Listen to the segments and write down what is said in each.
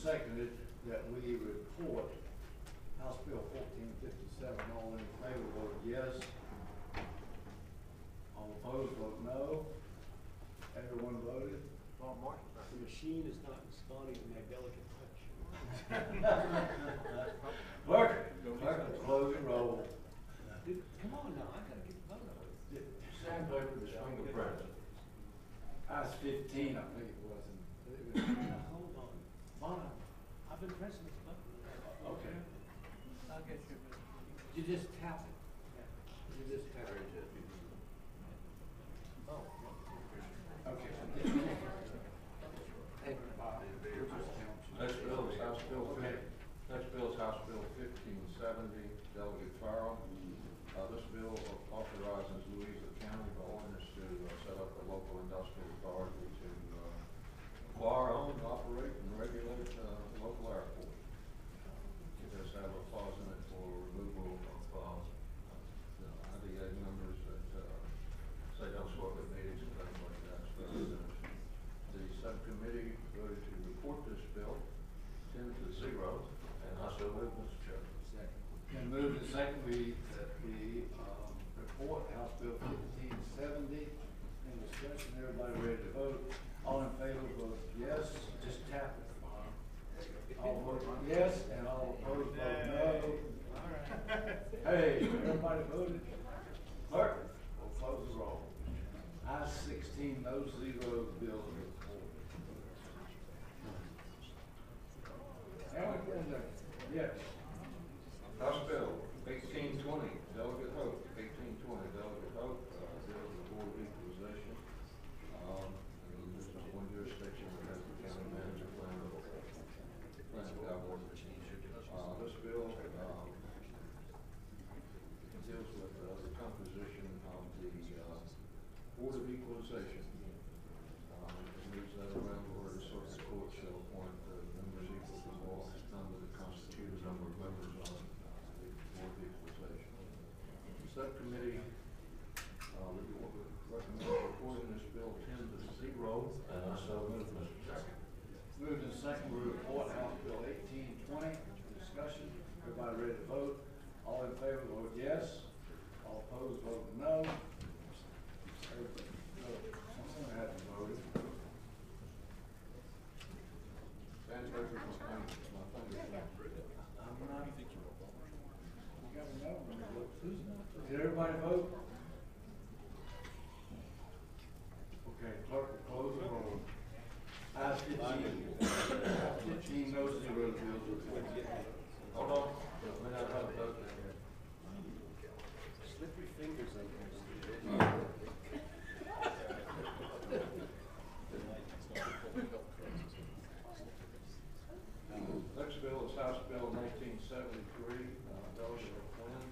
seconded that we report House Bill 1457. All in favor vote yes. All opposed vote no. Everyone voted. Well, Mark, the machine is not responding to my delicate touch. Clerk, close and roll. Come on now, I gotta get the vote on it. Sandpaper the fingerprint. I was 15, I think it was. Now, hold on. Fine. I've been pressing this button. Okay. I'll get you. You just tap it. You just tap it. Oh. Okay. Hey, Bob, we'll just count you. Next bill is House Bill Okay. Next bill is House Bill 1570, Delegate Farrell. This bill authorizes Louisa County by ordinance to set up a local industrial authority to acquire, own, operate, and regulate local airport. It does have a clause in it for removal of IDA members that say don't show up at meetings and things like that. So, the subcommittee voted to report this bill 10-0, and I so move, Mr. Chairman. And move to second, we report House Bill 1570. In discussion, everybody ready to vote? All in favor vote yes. Just tap it. All vote yes, and all opposed vote no. Hey, everybody voted? Clerk, we'll close the roll. Ayes 16, no 0, bills are reported. Yes. House Bill 1820, Delegate Hope, 1820, Delegate Hope, deals with the Board of Equalization. This is one jurisdiction that has the county manager plan of government. This bill deals with the composition of the Board of Equalization. It moves that around where the circuit court shall appoint members equal to law, number that constitute a number of members on the Board of Equalization. The subcommittee recommends reporting this bill 10-0, and I so move, Mr. Chairman. Moved and second, we report House Bill 1820. Discussion. Everybody ready to vote? All in favor vote yes. All opposed vote no. Someone hasn't voted. Sandpaper, my finger. I'm not. You gotta know when you vote. Did everybody vote? Okay, clerk will close the roll. Ayes 15, no 0, bills reported. Hold on. We not have a vote there. Slip your fingers in there. Next bill is House Bill 1973, Delegate Flynn.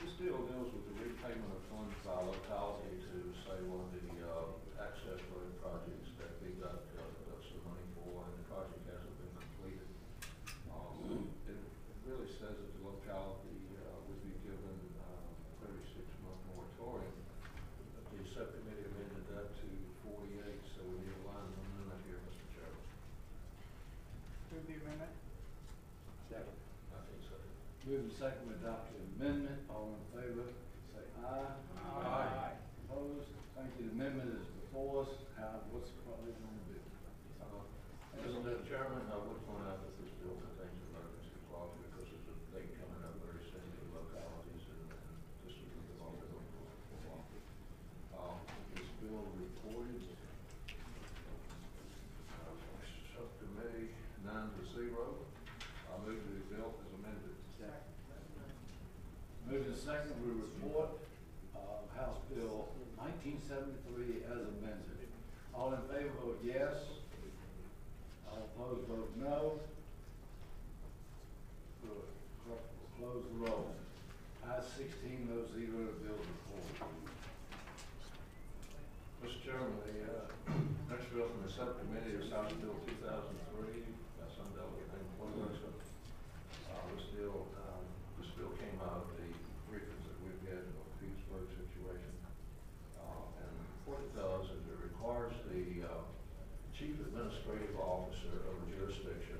This deal deals with the repayment of funds by locality to, say, one of the access road projects that we got some money for, and the project hasn't been completed. It really says that the locality would be given a 36-month moratorium. The subcommittee amended that to 48, so we need a line amendment here, Mr. Chairman. Move the amendment. Second. I think so. Moved and second, we adopt the amendment. All in favor, say aye. Aye. Opposed? Thank you. The amendment is before us. What's the probably going to be? Mr. Chairman, I would point out that this bill contains an emergency clause because there's a date coming up very soon in localities, and this would be the moment for this bill reported. Subcommittee 9-0. I move the bill as amended. Moved and second, we report House Bill 1973 as amended. All in favor vote yes. All opposed vote no. Good. Clerk will close the roll. Ayes 16, no 0, the bill is reported. Mr. Chairman, the next bill from the subcommittee is House Bill 2003, some delegate named Floyd Wilson. This bill came out of the briefings that we've had on the Petersburg situation. And what it does is it requires the chief administrative officer of a jurisdiction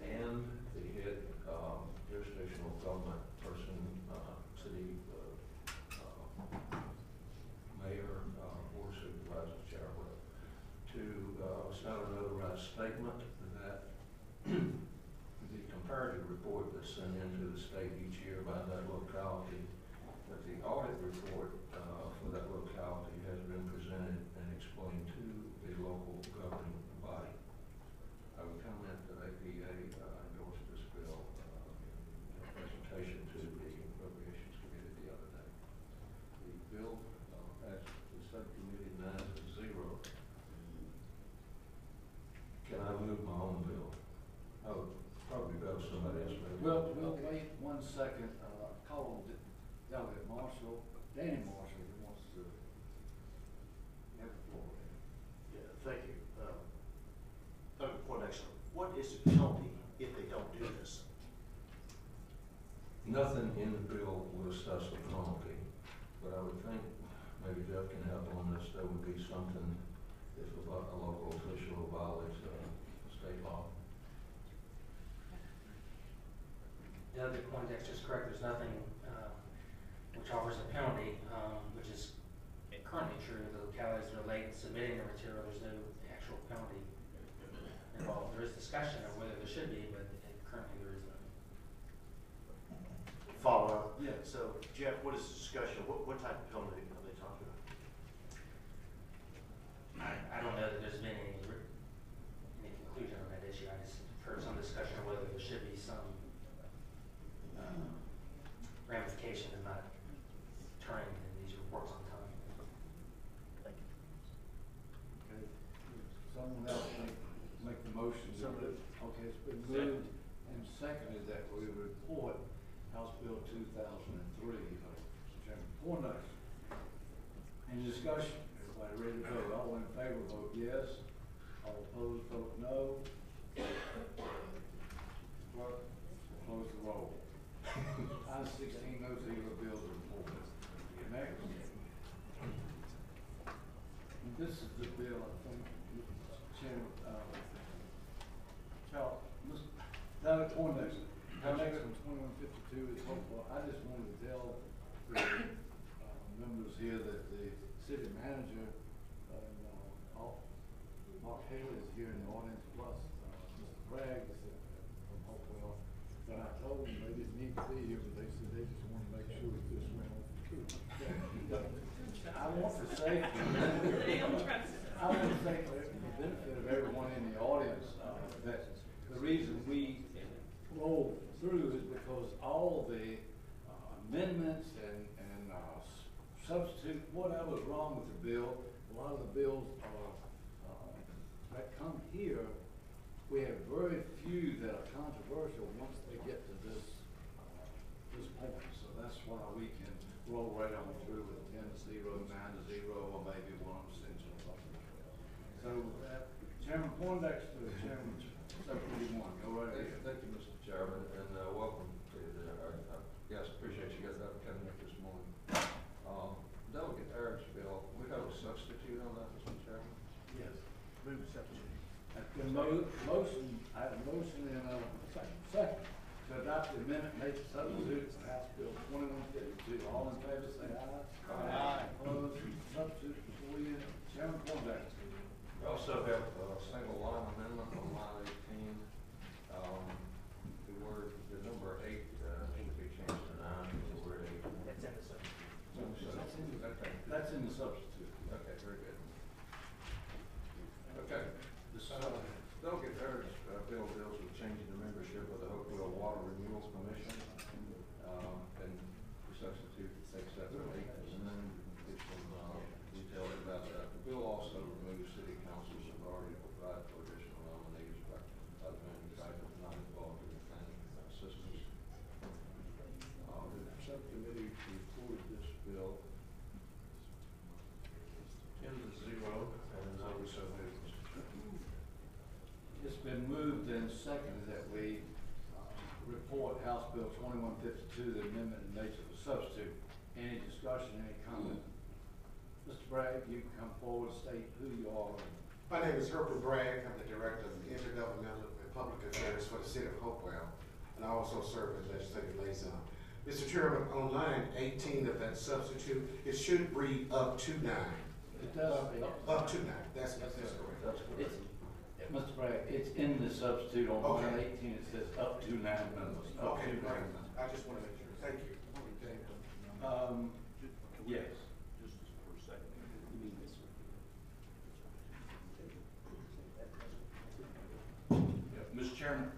and the head jurisdictional government person, city mayor, board of supervisors, chairman, to sign a notarized statement that the comparative report that's sent into the state each year by that locality, that the audit report for that locality has been presented and explained to the local governing body. I would comment that APA endorsed this bill in a presentation to the Appropriations Committee the other day. The bill passed the subcommittee 9-0. Can I move my own bill? Oh, probably better somebody else. Well, we'll wait 1 second, call Delegate Marshall, Danny Marshall, who wants to have the floor. Yeah, thank you. Dr. Poindexter, what is the penalty if they don't do this? Nothing in the bill would assess the penalty, but I would think, maybe Jeff can help on this, there would be something if a local official violates state law. Delegate Poindexter is correct, there's nothing which offers a penalty, which is currently true. The localities that are late in submitting the material, there's no actual penalty involved. There is discussion of whether there should be, but currently there is none. Follow up? Yeah. So, Jeff, what is the discussion? What type of penalty are they talking about? I don't know that there's been any conclusion on that issue. I just heard some discussion of whether there should be some ramification of not turning in these reports on time. Thank you. Okay. Someone else make the motion. So moved. Okay, it's been moved and seconded that we report House Bill 2003. Chairman Poindexter. Any discussion? Everybody ready to vote? All in favor, vote yes. All opposed, vote no. Clerk, close the roll. Item 16, no zero bills are reported. Next. And this is the bill, I think, Chairman, Charles, Mr. Delegate Poindexter. Next one, 2152 is hopeful. I just wanted to tell the members here that the city manager, Mark Haley is here in the audience, plus Mr. Bragg is from Hopewell. But I told them they didn't need to be here, but they said they just wanted to make sure that this went on. I want to say, I want to say for the benefit of everyone in the audience, that the reason we rolled through is because all the amendments and substitute, whatever's wrong with the bill, a lot of the bills are, that come here, we have very few that are controversial once they get to this point. So that's why we can roll right on through with 10-0, 9-0, or maybe one abstention or something. So with that, Chairman Poindexter, Chairman Subcommittee 1, go right ahead. Thank you, Mr. Chairman, and welcome to the, yes, appreciate you guys coming up this morning. Delegate Eric's bill, we have a substitute on that, Mr. Chairman? Yes. Move to substitute. That's been motion, I have a motion and a second to adopt the amendment made to substitute for House Bill 2152. All in favor say aye. Aye. Opposed, substitute before you, Chairman Poindexter. We also have a single line amendment on line 18. The word, the number 8 needs to be changed to 9, the word 8. That's in the substitute. Okay. That's in the substitute. Okay, very good. Okay. Delegate Eric's bill deals with changing the membership of the Hopewell Water Renewal Commission. And the substitute takes that to 8, and then get some details about that. The bill also removes city council's authority to provide for additional nominees by the manufacturer not involved in the planning systems. The subcommittee reported this bill 10-0, and I would so move. It's been moved and seconded that we report House Bill 2152, the amendment in nature of a substitute. Any discussion, any comment? Mr. Bragg, you can come forward, state who you are, and My name is Herbert Bragg. I'm the Director of Intergovernmental and Public Affairs for the City of Hopewell, and I also serve as Legislative Liaison. Mr. Chairman, on line 18 of that substitute, it should read up to 9. It does. Up to 9, that's correct. That's correct. Mr. Bragg, it's in the substitute on line Okay. 18, it says up to 9 members, up to Okay, 9 great. members. I just want to make sure. Thank you. Yes. Mr. Chairman?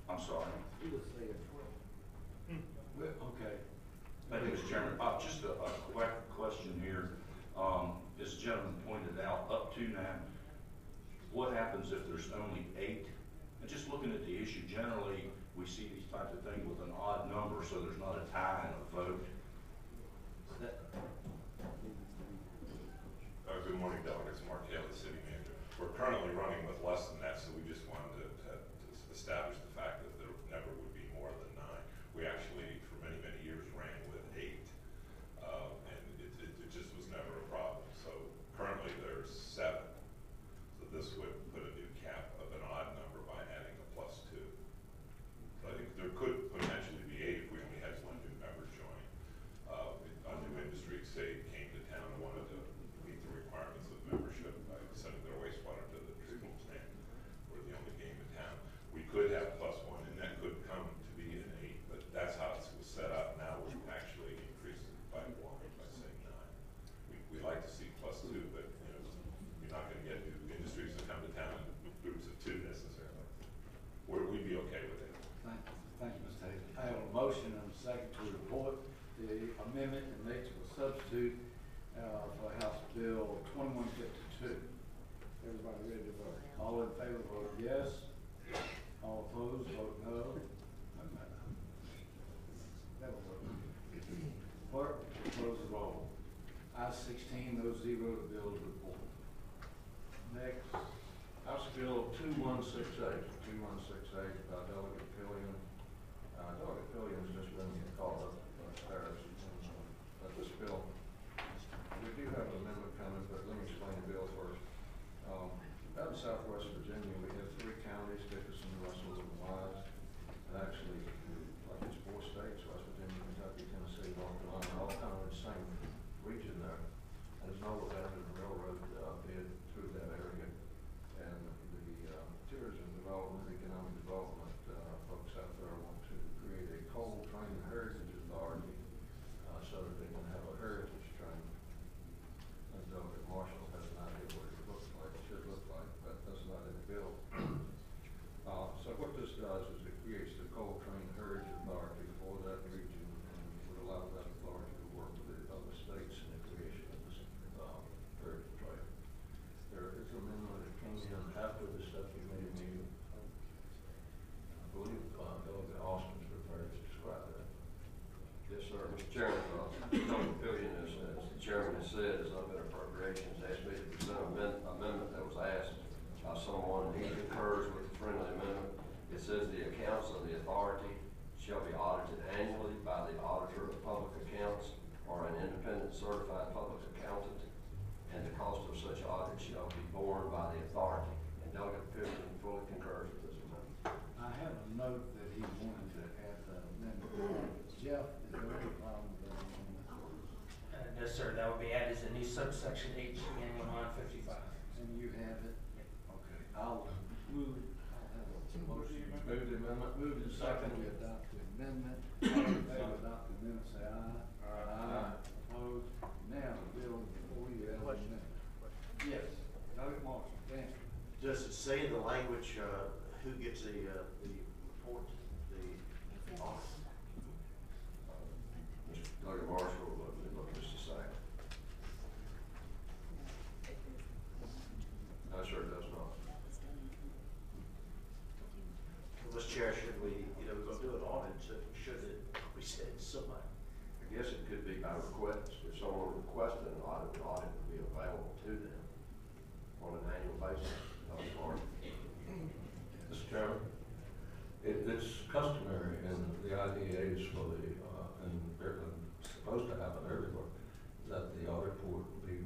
I'm sorry. Okay. Thank you, Mr. Chairman. Just a quick question here. As the gentleman pointed out, up to 9, what happens if there's only 8? And just looking at the issue, generally, we see these types of things with an odd number, so there's not a tie and a vote. Good morning, delegates. Mark Haley, City Manager. We're currently running with less than that, so we just wanted to establish the fact that there never would be more than 9. We actually, for many, many years, ran with 8, and it just was never a problem. So currently there's 7. So this would put a new cap of an odd number by adding a +2. So I think there could potentially be 8 if we only had 1 new member join. A new industry, say, came to town and wanted to meet the requirements of membership by sending their wastewater to the treatment plant. We're the only game in town. We could have +1, and that could come to be an 8, but that's how it was set up. Now we've actually increased it by 1, by saying 9. We like to see +2, but you know, you're not going to get new industries that come to town in groups of 2 necessarily. We'd be okay with it. Thank you, Mr. Taylor. I have a motion and a second to report the amendment in nature of substitute for House Bill 2152. Everybody ready to vote? All in favor, vote yes. All opposed, vote no. That'll work. Clerk, close the roll. I-16, no zero, the bill is reported. Next. House Bill 2168, 2168 by Delegate Pillion. Delegate Pillion has just been called up upstairs. This bill, we do have an amendment coming, but let me explain the bill first. Out in Southwest Virginia, we have 3 counties, Dickinson, Russell, and Wise. And actually, like it's 4 states, West Virginia, Kentucky, Tennessee, North Carolina, all kind of in the same region there. And there's no abandoned railroad bid through that area. And the tourism development, economic development folks out there want to create a coal train heritage authority so that they can have a heritage train. And Delegate Marshall has an idea what it looks like, it should look like, but that's not in the bill. So what this does is it creates the coal train heritage authority for that region and would allow that authority to work with the other states in the creation of this heritage trail. There is an amendment that came in after the subcommittee meeting. I believe Delegate Austin's prepared to describe that. Yes, sir. Mr. Chairman, Delegate Pillion, as the chairman has said, has not been appropriations, asked me to present an amendment that was asked by someone. He concurs with the friendly amendment. It says the accounts of the authority shall be audited annually by the auditor of public accounts or an independent certified public accountant, and the cost of such audit shall be borne by the authority. And Delegate Pillion fully concurs with this amendment. I have a note that he wanted to add the amendment. Jeff, is there any problem with that amendment? No, sir, that would be added as a new subsection H, beginning on line 55. And you have it? Okay, I'll move, I'll have a motion. Move the amendment. Move to second, we adopt the amendment. All in favor of adopt the amendment, say aye. Aye. Opposed? Now, the bill before you have a amendment. Yes, Delegate Marshall, Dan. Does it say in the language, who gets the report, the audit? Delegate Marshall, look just a second. No, sir, it does not. Well, Mr. Chair, should we, we're going to do an audit, so should it be said somebody? I guess it could be by request. If someone requested an audit would be available to them on an annual basis. Mr. Chairman, it's customary in the IDAs for the, and they're supposed to happen everywhere, that the audit report will be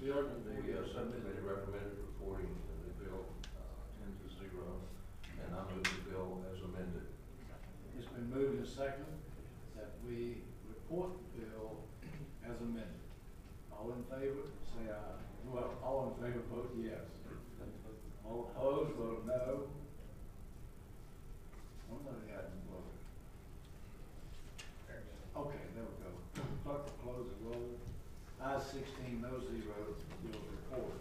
Bill, The subcommittee recommended reporting the bill 10-0, and I move the bill as amended. it's been moved and seconded that we report the bill as amended. All in favor, say aye. Well, all in favor, vote yes. All opposed, vote no. Somebody hasn't voted. Okay, there we go. Clerk will close the roll. Ayes 16, no 0, bill reported.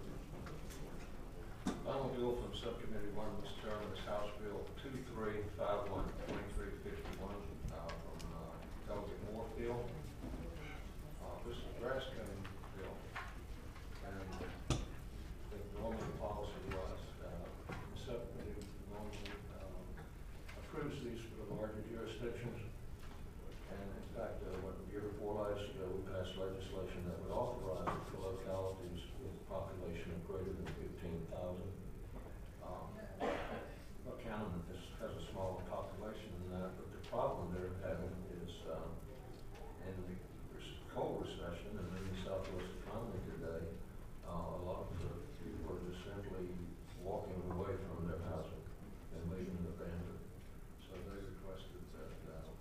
Final bill from Subcommittee 1, Mr. Chairman, is House Bill 2351, 2351, from Delegate Moorfield. This is a grass cutting bill. And the normal policy was, the subcommittee normally approves these for the larger jurisdictions. And in fact, what year before last, we passed legislation that would authorize it for localities with a population of greater than 15,000. Buchanan has a smaller population than that, but the problem they're having is in the coal recession and in the Southwest economy today, a lot of people are just simply walking away from their housing and leaving it abandoned. So they requested that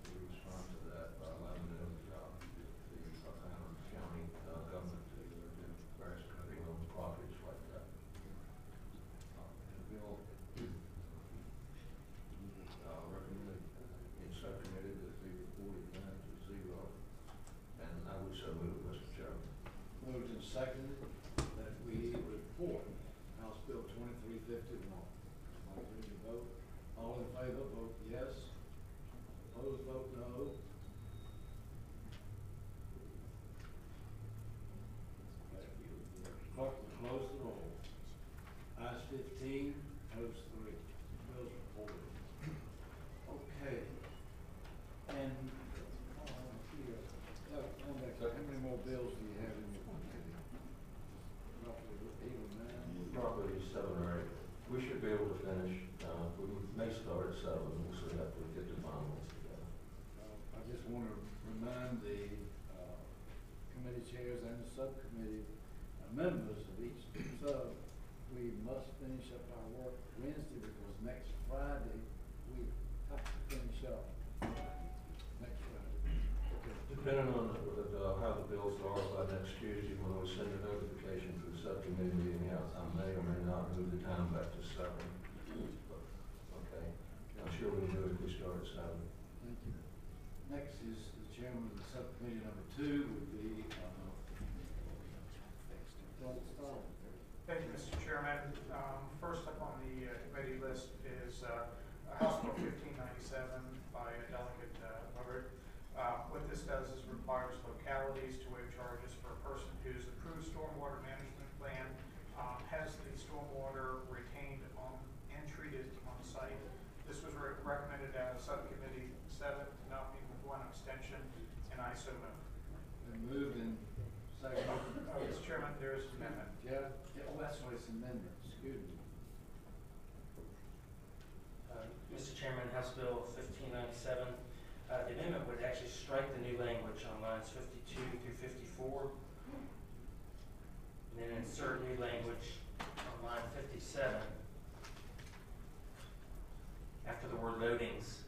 we respond to that by allowing them, the Buchanan County government to do grass cutting on properties like that. The bill recommended in subcommittee that be reported 9-0, and I would so move, Mr. Chairman. Moved and seconded that we report House Bill 2351. All ready to vote? All in favor, vote yes. Opposed, vote no. Clerk will close the roll. Ayes 15, noes 3. Bills reported. Okay. And, here, how many more bills do you have in your committee? Roughly 8 or 9? Probably 7 or 8. We should be able to finish. We may start at 7. We'll see after we get the finals together. I just want to remind the committee chairs and the subcommittee members of each sub, we must finish up our work Wednesday because next Friday we have to finish up. Next Friday. Okay. Depending on how the bills are by next Tuesday, when we send a notification to the subcommittee meeting out, I may or may not move the time back to 7. Okay. I'm sure we can do it if we start at 7. Thank you. Next is the chairman of the subcommittee number 2 would be, Thank you, Mr. Chairman. First up on the committee list is House Bill 1597 by Delegate Hubbard. What this does is requires localities to waive charges for a person whose approved stormwater management plan has the stormwater retained on and treated on site. This was recommended at Subcommittee 7, not with 1 abstention, and I so move. been moved and seconded. Mr. Chairman, there is an amendment. Yeah, oh, that's why it's amendment, excuse me. Mr. Chairman, House Bill 1597, the amendment would actually strike the new language on lines 52 through 54, and then insert new language on line 57. After the word loadings,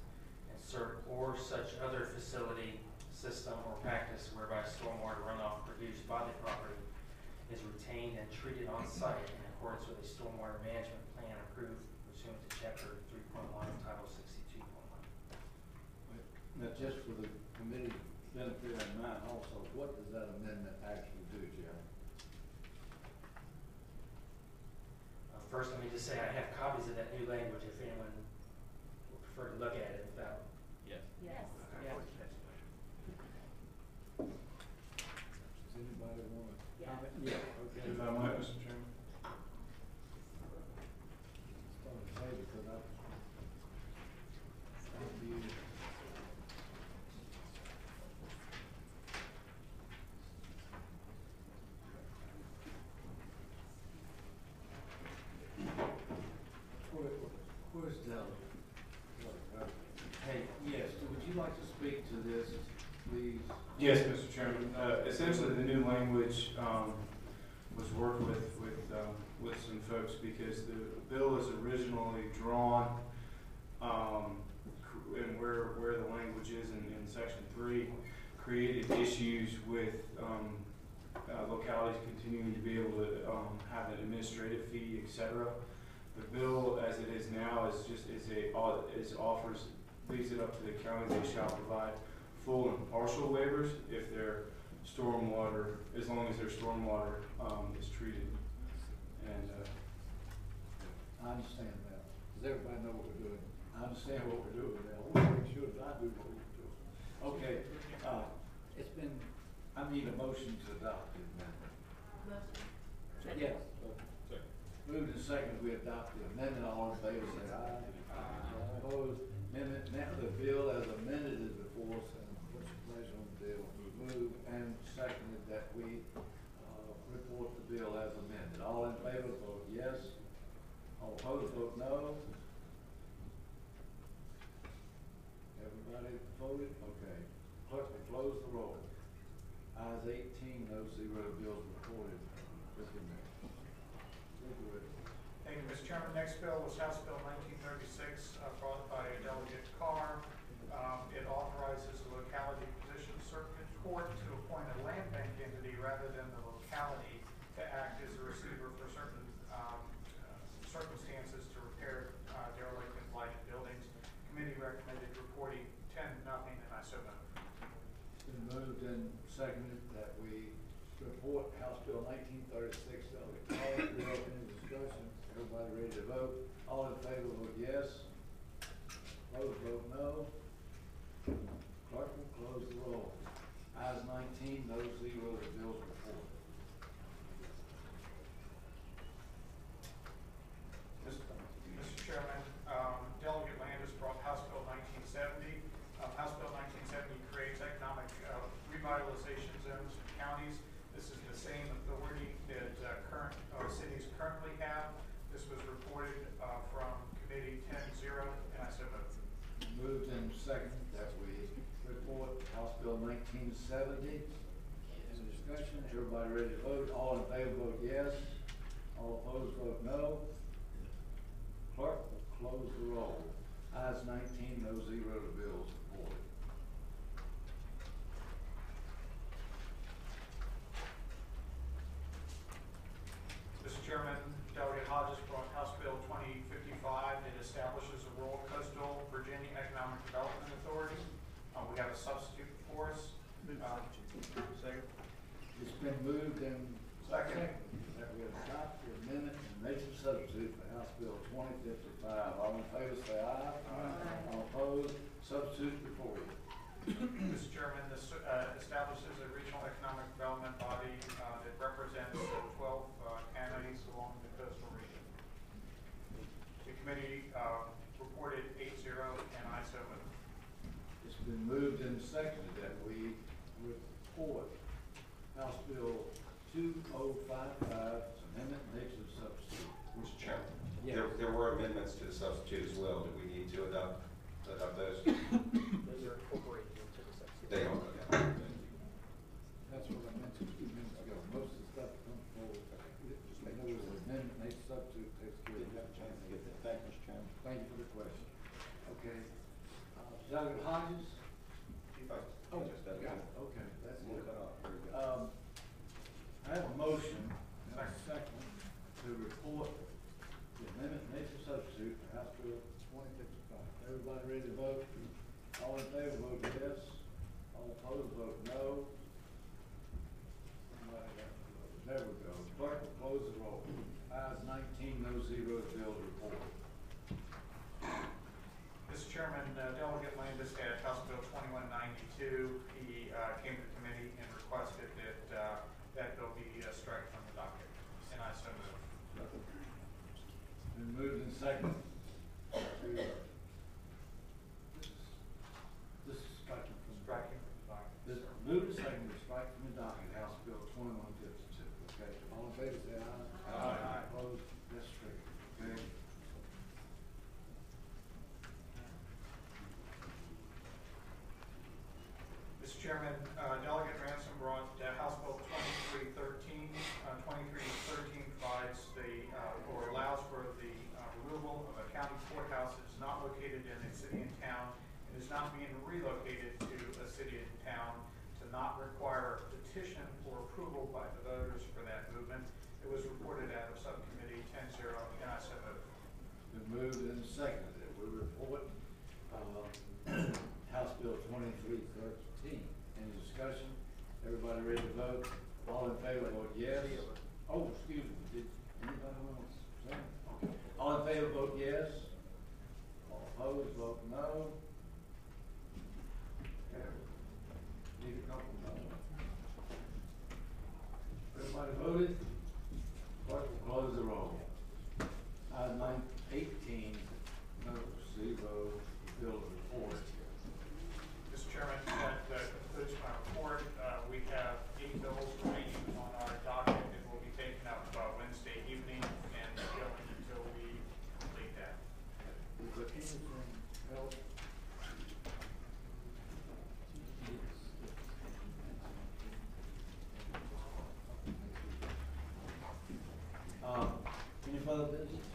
insert or such other facility, system, or practice whereby stormwater runoff produced by the property is retained and treated on site in accordance with a stormwater management plan approved pursuant to Chapter 3.1 of Title 62.1. Now, just for the committee benefit and mine also, what does that amendment actually do, Jim? First, let me just say I have copies of that new language if anyone would prefer to look at it without. Yes. Yes. Does anybody want to Yeah. comment? Yeah, okay. If I might, Mr. Chairman. Start to say because I viewed where's Della? Hey, yes, would you like to speak to this, please? Yes, Mr. Chairman. Essentially, the new language was work with some folks, because the bill is originally drawn, and where the language is in section 3, created issues with, localities continuing to be able to, have an administrative fee, et cetera. The bill, as it is now, leaves it up to the county. They shall provide full and partial waivers if their stormwater, as long as their stormwater, is treated. And, I understand that. Does everybody know what we're doing? I understand what we're doing now. I want to make sure that I do what we're doing. Okay, I need a motion to adopt the amendment. Motion. Yes. Moved and seconded, we adopt the amendment. All in favor, say aye. Aye. Opposed? Amendment, now the bill as amended is before us, and what's your pleasure on the bill? Moved and seconded that we, report the bill as amended. All in favor, vote yes. All opposed, vote no. Everybody voted? Okay. Clerk will close the roll. Ayes 18, no 0, bills reported. Mr. Mayor. Thank you, Mr. Chairman. Next bill was House Bill 1936, brought by Delegate Carr. It authorizes the locality position circuit court to appoint a land bank entity rather than the locality to act as a receiver for certain circumstances to repair derelict and blighted buildings. Committee recommended reporting 10-0, and I so moved. It's been moved and seconded that we report House Bill 1936. Delegate Carr, we open the discussion. Everybody ready to vote? All in favor, vote yes. Opposed, vote no. Clerk will close the roll. Ayes 19, no 0, the bill's reported. Mr. Chairman, Delegate Landis brought House Bill 1970. House Bill 1970 creates economic revitalization zones in counties. This is the same authority that current cities currently have. This was reported from committee 10-0, and I so moved. Moved and seconded that we report House Bill 1970. Any discussion? Everybody ready to vote? All in favor, vote yes. All opposed, vote no. Clerk will close the roll. Ayes 19, no 0, the bill is reported. Mr. Chairman, Delegate Hodges brought House Bill 2055. It establishes a rural coastal Virginia Economic Development Authority. We have a substitute for us. Second. It's been moved and seconded that we adopt the amendment and make a substitute for House Bill 2055. All in favor, say aye. Aye. All opposed, substitute before you. Mr. Chairman, this establishes a regional economic development body that represents 12 counties along the coastal region. The committee reported 8-0, and I so moved. It's been moved and seconded that we report House Bill 2055, amendment and make a substitute. Mr. Chairman, Yes. there were amendments to the substitute as well. Do we need to adopt those? Those are incorporated into the substitute. They are, yeah. That's what I mentioned 2 minutes ago. Most of the stuff comes forward. Just make sure the amendment makes substitute takes care of that. Thank you, Mr. Chairman. Thank you for the question. Okay. Delegate Hodges? Oh, yeah, okay, that's good. I have a motion and a second to report the amendment makes a substitute for House Bill 2055. Everybody ready to vote? All in favor, vote yes. All opposed, vote no. Somebody got to vote. There we go. Clerk will close the roll. Ayes 19, no 0, the bill is reported. Mr. Chairman, Delegate Landis had House Bill 2192. He came to committee and requested that that bill be struck from the docket, and I so moved. Been moved and seconded. This is striking from the docket. Striking from the docket. This moved and seconded to strike from the docket, House Bill 2152. Okay, all in favor, say aye. Aye. Opposed, that's stricken. Okay. Mr. Chairman, Delegate Ransom brought House Bill 2313. 2313 is not being relocated to a city and town to not require a petition or approval by the voters for that movement. It was reported out of subcommittee 10-0, and I so move. Been moved and seconded. We report, House Bill 2313. Any discussion? Everybody ready to vote? All in favor, vote yes. Oh, excuse me, did anybody want to say? Okay. All in favor, vote yes. All opposed, vote no. Carried. Need a couple more. Everybody voted? Clerk will close the roll. Item 18, no, 0, bill report. Mr. Chairman, that concludes my report. We have 8 bills remaining on our docket that will be taken up Wednesday evening and going until we complete that. Is there anything else? Any further business?